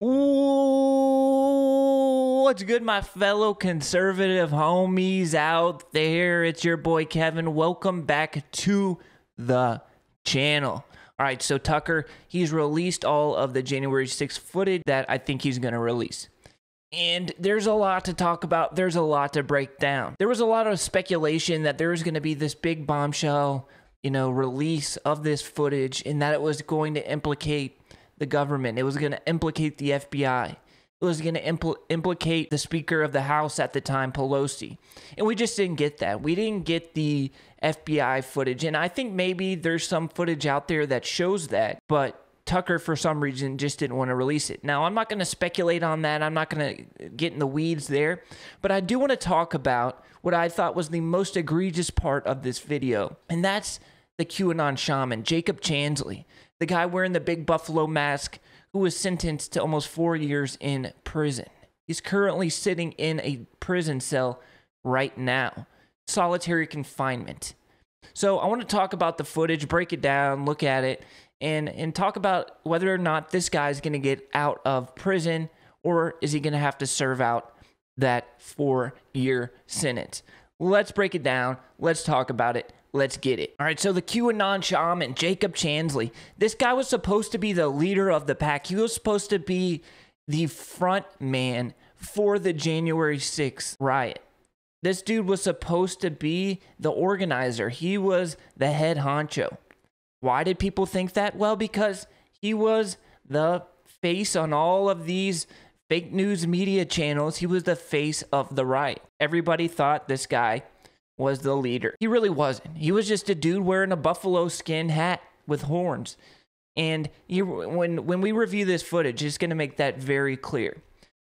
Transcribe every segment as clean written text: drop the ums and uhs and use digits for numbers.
Ooh, what's good, my fellow conservative homies out there? It's your boy Kevin. Welcome back to the channel. All right, so Tucker, he's released all of the January 6th footage that I think he's going to release. And there's a lot to talk about. There's a lot to break down. There was a lot of speculation that there was going to be this big bombshell, release of this footage, and that it was going to implicate the government. It was going to implicate the FBI. It was going to implicate the Speaker of the House at the time, Pelosi. And we just didn't get that. We didn't get the FBI footage. And I think maybe there's some footage out there that shows that, but Tucker, for some reason, just didn't want to release it. Now, I'm not going to speculate on that. I'm not going to get in the weeds there. But I do want to talk about what I thought was the most egregious part of this video. And that's the QAnon Shaman, Jacob Chansley, the guy wearing the big buffalo mask who was sentenced to almost 4 years in prison. He's currently sitting in a prison cell right now, solitary confinement. So I want to talk about the footage, break it down, look at it, and talk about whether or not this guy's going to get out of prison, or is he going to have to serve out that 4-year sentence. Let's break it down. Let's talk about it. Let's get it. All right, so the QAnon Shaman, Jacob Chansley, this guy was supposed to be the leader of the pack. He was supposed to be the front man for the January 6th riot. This dude was supposed to be the organizer. He was the head honcho. Why did people think that? Well, because he was the face on all of these fake news media channels. He was the face of the riot. Everybody thought this guy was the leader. He really wasn't. He was just a dude wearing a buffalo skin hat with horns. And when we review this footage, it's going to make that very clear.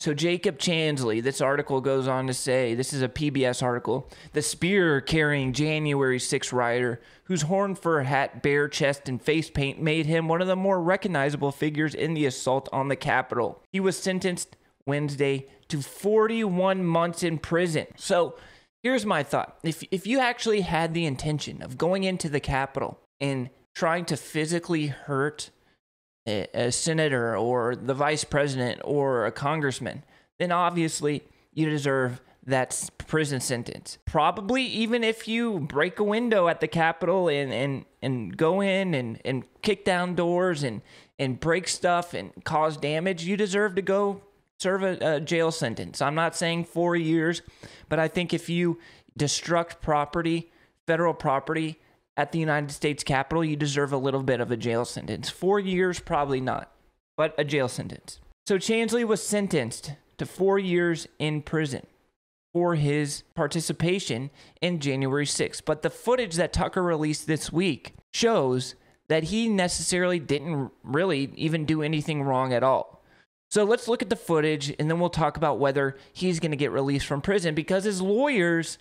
So Jacob Chansley, this article goes on to say, this is a PBS article, the spear-carrying January 6th rioter whose horn fur hat, bare chest, and face paint made him one of the more recognizable figures in the assault on the Capitol. He was sentenced Wednesday to 41 months in prison. So here's my thought. If you actually had the intention of going into the Capitol and trying to physically hurt a senator or the vice president or a congressman, then obviously you deserve that prison sentence. Probably even if you break a window at the Capitol and go in and kick down doors and break stuff and cause damage, you deserve to go serve a jail sentence. I'm not saying 4 years, but I think if you destruct property, federal property, at the United States Capitol, you deserve a little bit of a jail sentence. 4 years, probably not, but a jail sentence. So Chansley was sentenced to 4 years in prison for his participation in January 6th. But the footage that Tucker released this week shows that he necessarily didn't really even do anything wrong at all. So let's look at the footage, and then we'll talk about whether he's going to get released from prison, because his lawyers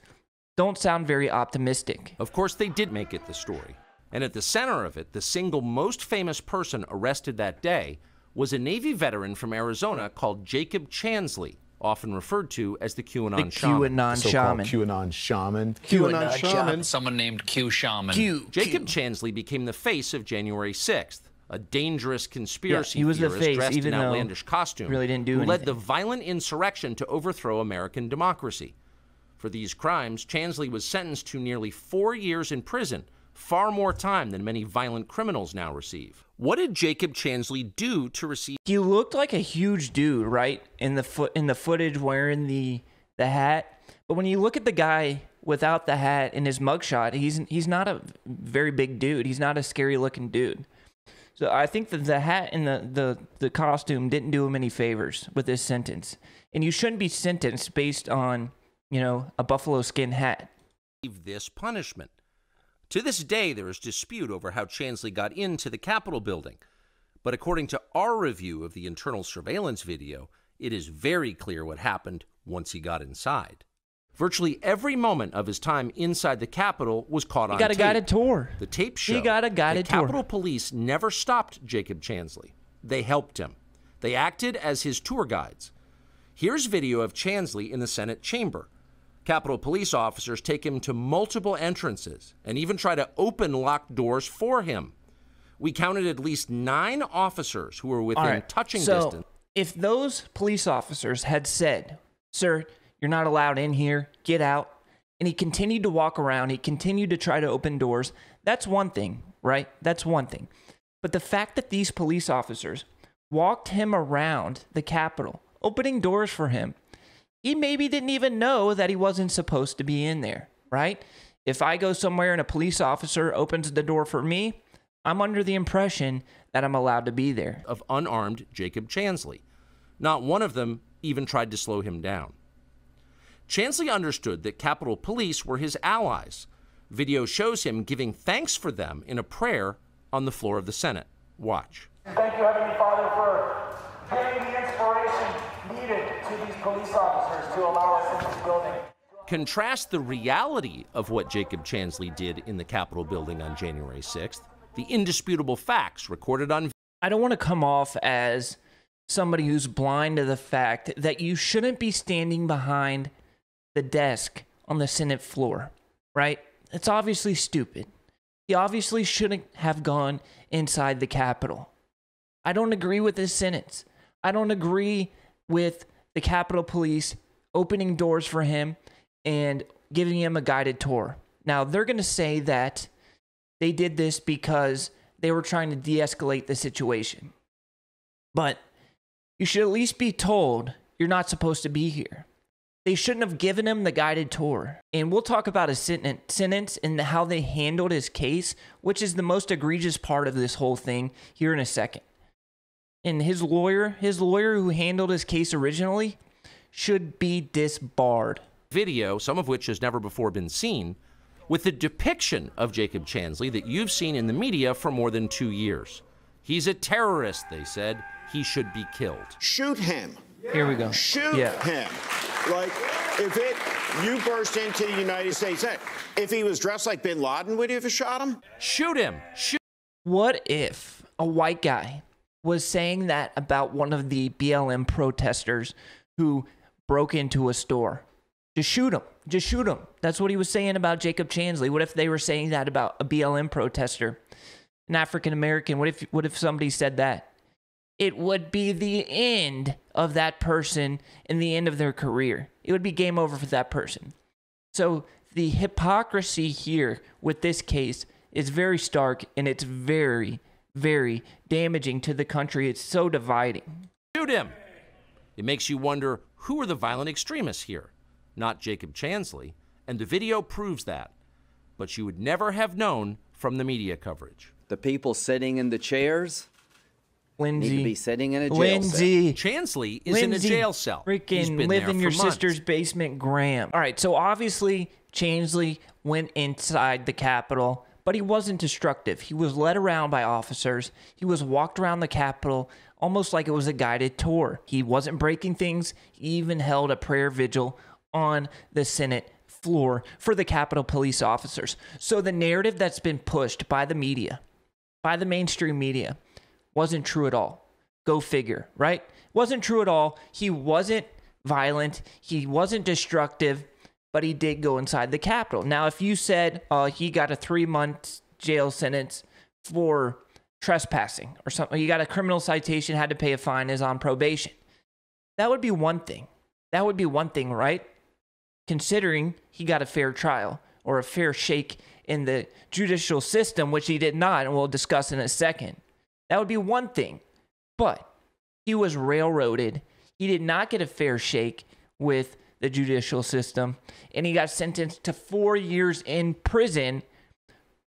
don't sound very optimistic. Of course, they did make it the story. And at the center of it, the single most famous person arrested that day was a Navy veteran from Arizona called Jacob Chansley, often referred to as the QAnon Shaman. QAnon Shaman. QAnon Shaman. QAnon Shaman. Someone named Q Shaman. Jacob Chansley became the face of January 6th, a dangerous conspiracy he was the theorist face, dressed even in though outlandish costume really didn't do who led anything. the violent insurrection to overthrow American democracy. For these crimes, Chansley was sentenced to nearly 4 years in prison, far more time than many violent criminals now receive. What did Jacob Chansley do to receive? He looked like a huge dude, right? In the footage wearing the hat. But when you look at the guy without the hat in his mugshot, he's not a very big dude. He's not a scary looking dude. So I think that the hat and the costume didn't do him any favors with this sentence. And you shouldn't be sentenced based on, a buffalo skin hat. This punishment. To this day, there is dispute over how Chansley got into the Capitol building. But according to our review of the internal surveillance video, it is very clear what happened once he got inside. Virtually every moment of his time inside the Capitol was caught on tape. He got a guided tour. The tape showed He got a guided tour. Capitol Police never stopped Jacob Chansley. They helped him. They acted as his tour guides. Here's video of Chansley in the Senate chamber. Capitol Police officers take him to multiple entrances and even try to open locked doors for him. We counted at least 9 officers who were within touching distance. If those police officers had said, "Sir, you're not allowed in here, get out," and he continued to walk around, he continued to try to open doors, that's one thing, right? That's one thing. But the fact that these police officers walked him around the Capitol, opening doors for him, he maybe didn't even know that he wasn't supposed to be in there, right? If I go somewhere and a police officer opens the door for me, I'm under the impression that I'm allowed to be there. Of unarmed Jacob Chansley. Not one of them even tried to slow him down. Chansley understood that Capitol Police were his allies. Video shows him giving thanks for them in a prayer on the floor of the Senate. Watch. Thank you, Heavenly Father, for giving the inspiration needed to these police officers to allow us in this building. Contrast the reality of what Jacob Chansley did in the Capitol building on January 6th, the indisputable facts recorded on. I don't want to come off as somebody who's blind to the fact that you shouldn't be standing behind the desk on the Senate floor, right? It's obviously stupid. He obviously shouldn't have gone inside the Capitol. I don't agree with this sentence. I don't agree with the Capitol Police opening doors for him and giving him a guided tour. Now, they're going to say that they did this because they were trying to de-escalate the situation. But you should at least be told you're not supposed to be here. They shouldn't have given him the guided tour. And we'll talk about his sentence and how they handled his case, which is the most egregious part of this whole thing, here in a second. And his lawyer who handled his case originally, should be disbarred. Video, some of which has never before been seen, with the depiction of Jacob Chansley that you've seen in the media for more than 2 years. He's a terrorist, they said. He should be killed. Shoot him. Here we go. Shoot him. Like, you burst into the United States, if he was dressed like bin Laden, would you have shot him? Shoot him. What if a white guy was saying that about one of the BLM protesters who broke into a store? Just shoot him. Just shoot him. That's what he was saying about Jacob Chansley. What if they were saying that about a BLM protester, an African American? What if somebody said that? It would be the end of that person and the end of their career. It would be game over for that person. So the hypocrisy here with this case is very stark, and it's very, very damaging to the country. It's so dividing. Shoot him. It makes you wonder, who are the violent extremists here? Not Jacob Chansley, and the video proves that. But you would never have known from the media coverage. The people sitting in the chairs Lindsay, need to be sitting in a jail cell. Chansley is in a jail cell. Freaking live in your sister's basement, Graham. All right, so obviously Chansley went inside the Capitol, but he wasn't destructive. He was led around by officers. He was walked around the Capitol almost like it was a guided tour. He wasn't breaking things. He even held a prayer vigil on the Senate floor for the Capitol Police officers. So the narrative that's been pushed by the media, by the mainstream media, wasn't true at all. Go figure, right? Wasn't true at all. He wasn't violent. He wasn't destructive, but he did go inside the Capitol. Now, if you said he got a 3-month jail sentence for trespassing or something, he got a criminal citation, had to pay a fine, is on probation, that would be one thing. That would be one thing, right? Considering he got a fair trial or a fair shake in the judicial system, which he did not, and we'll discuss in a second. That would be one thing. But he was railroaded. He did not get a fair shake with the judicial system, and he got sentenced to 4 years in prison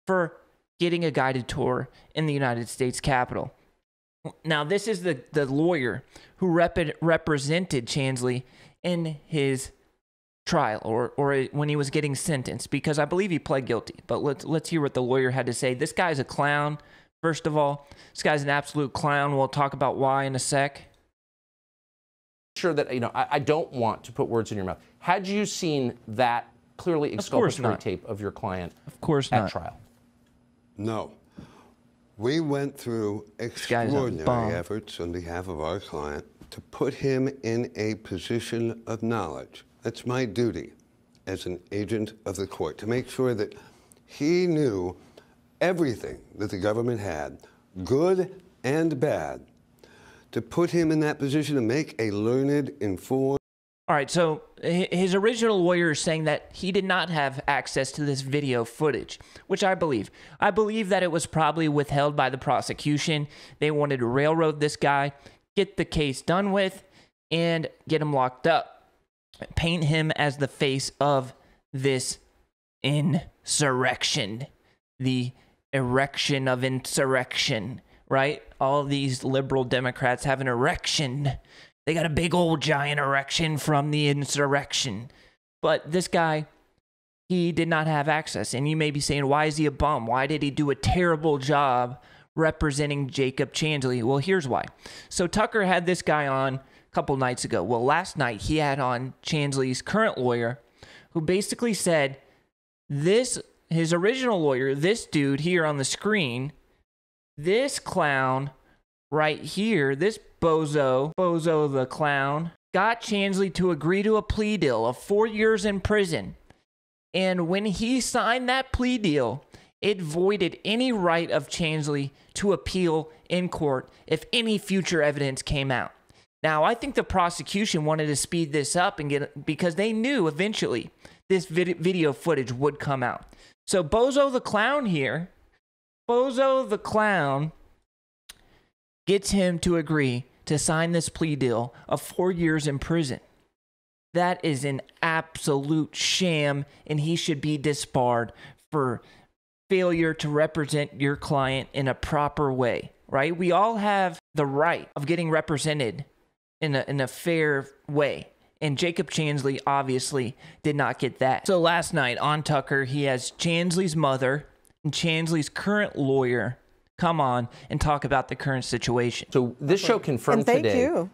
for getting a guided tour in the United States Capitol. Now, this is the lawyer who represented Chansley in his trial or when he was getting sentenced, because I believe he pled guilty. But let's hear what the lawyer had to say. This guy's a clown. First of all, this guy's an absolute clown. We'll talk about why in a sec. Sure that, I don't want to put words in your mouth. Had you seen that clearly exculpatory tape of your client at trial? No. We went through extraordinary efforts on behalf of our client to put him in a position of knowledge. That's my duty as an agent of the court, to make sure that he knew everything that the government had, good and bad, to put him in that position to make a learned, informed. All right, so his original lawyer is saying that he did not have access to this video footage, which I believe. I believe that it was probably withheld by the prosecution. They wanted to railroad this guy, get the case done with, and get him locked up. Paint him as the face of this insurrection, the erection of insurrection, right? All these liberal Democrats have an erection. They got a big old giant erection from the insurrection. But this guy, he did not have access. And you may be saying, why is he a bum? Why did he do a terrible job representing Jacob Chansley? Well, here's why. So Tucker had this guy on a couple nights ago. Well, last night he had on Chansley's current lawyer, who basically said his original lawyer, this dude here on the screen, this clown right here, this bozo the clown, got Chansley to agree to a plea deal of 4 years in prison. And when he signed that plea deal, it voided any right of Chansley to appeal in court if any future evidence came out. Now, I think the prosecution wanted to speed this up and because they knew eventually this video footage would come out. So Bozo the Clown here, Bozo the Clown gets him to agree to sign this plea deal of 4 years in prison. That is an absolute sham, and he should be disbarred for failure to represent your client in a proper way, right? We all have the right of getting represented in a fair way. And Jacob Chansley obviously did not get that. So last night on Tucker, he has Chansley's mother and Chansley's current lawyer come on and talk about the current situation. So this show confirmed today. Thank you.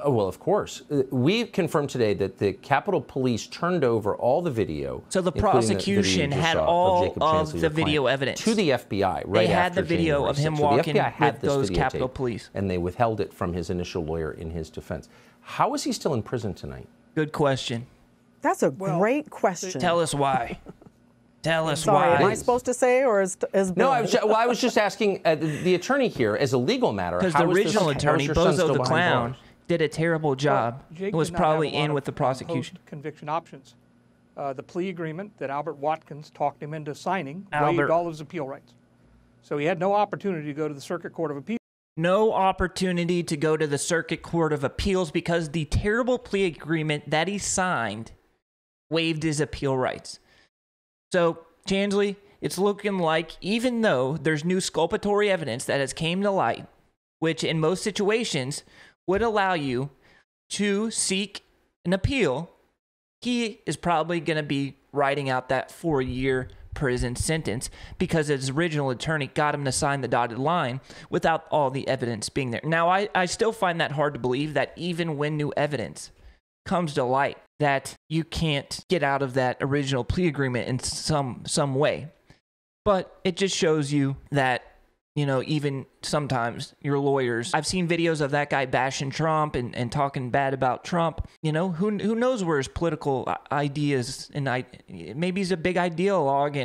Well, of course. We confirmed today that the Capitol Police turned over all the video. So the prosecution had all of the video evidence to the FBI right They had after the video January of him 6th. walking So the FBI had with this those videotape, Capitol Police. And they withheld it from his initial lawyer in his defense. How is he still in prison tonight? Good question. That's a great question. Tell us why. Tell us Sorry, why. am I supposed to say, or is No, I was just asking the attorney here, as a legal matter. Because the original attorney, Bozo the Clown, did a terrible job. Jake It was did not have probably a lot in of with the prosecution. Post-conviction options. The plea agreement that Albert Watkins talked him into signing Albert. waived all his appeal rights. So he had no opportunity to go to the Circuit Court of Appeals. No opportunity to go to the Circuit Court of Appeals because the terrible plea agreement that he signed waived his appeal rights. So, Chansley, it's looking like, even though there's new sculpatory evidence that has came to light, which in most situations would allow you to seek an appeal, he is probably going to be writing out that 4-year prison sentence because his original attorney got him to sign the dotted line without all the evidence being there. Now, I still find that hard to believe that even when new evidence comes to light, that you can't get out of that original plea agreement in some way. But it just shows you that, you know, even sometimes your lawyers, I've seen videos of that guy bashing Trump and talking bad about Trump. You know, who knows where his political ideas, and maybe he's a big ideologue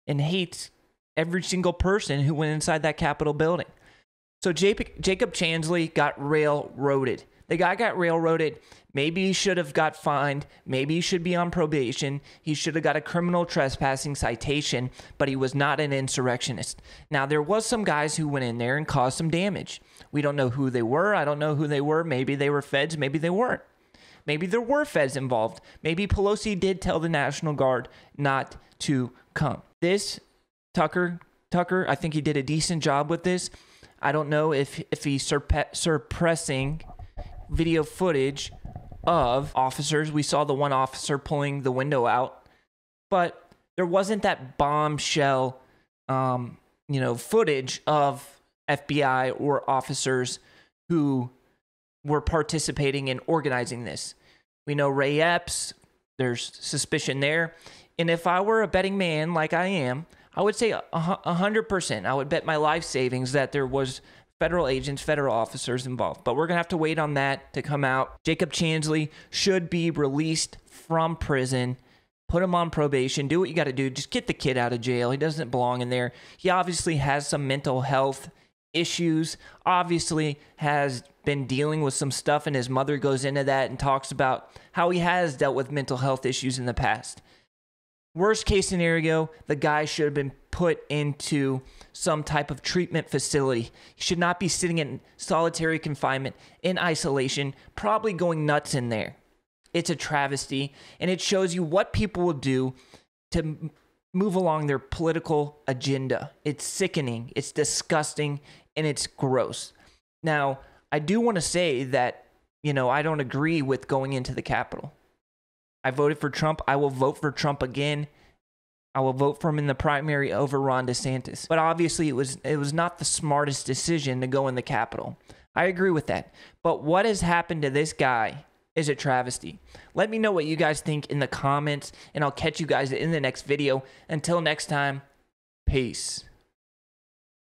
and hates every single person who went inside that Capitol building. So Jacob Chansley got railroaded. The guy got railroaded. Maybe he should have got fined. Maybe he should be on probation. He should have got a criminal trespassing citation, but he was not an insurrectionist. Now, there was some guys who went in there and caused some damage. We don't know who they were. I don't know who they were. Maybe they were feds. Maybe they weren't. Maybe there were feds involved. Maybe Pelosi did tell the National Guard not to come. This, Tucker, I think he did a decent job with this. I don't know if he's suppressing video footage of officers. We saw the one officer pulling the window out, but there wasn't that bombshell, footage of FBI or officers who were participating in organizing this. We know Ray Epps, there's suspicion there. And if I were a betting man like I am, I would say 100%. I would bet my life savings that there was federal agents, federal officers involved. But we're going to have to wait on that to come out. Jacob Chansley should be released from prison. Put him on probation. Do what you got to do. Just get the kid out of jail. He doesn't belong in there. He obviously has some mental health issues, obviously has been dealing with some stuff, and his mother goes into that and talks about how he has dealt with mental health issues in the past. Worst case scenario, the guy should have been put into some type of treatment facility. He should not be sitting in solitary confinement, in isolation, probably going nuts in there. It's a travesty, and it shows you what people will do to move along their political agenda. It's sickening, it's disgusting, and it's gross. Now, I do want to say that, I don't agree with going into the Capitol. I voted for Trump. I will vote for Trump again. I will vote for him in the primary over Ron DeSantis. But obviously, it was not the smartest decision to go in the Capitol. I agree with that. But what has happened to this guy is a travesty. Let me know what you guys think in the comments, and I'll catch you guys in the next video. Until next time, peace.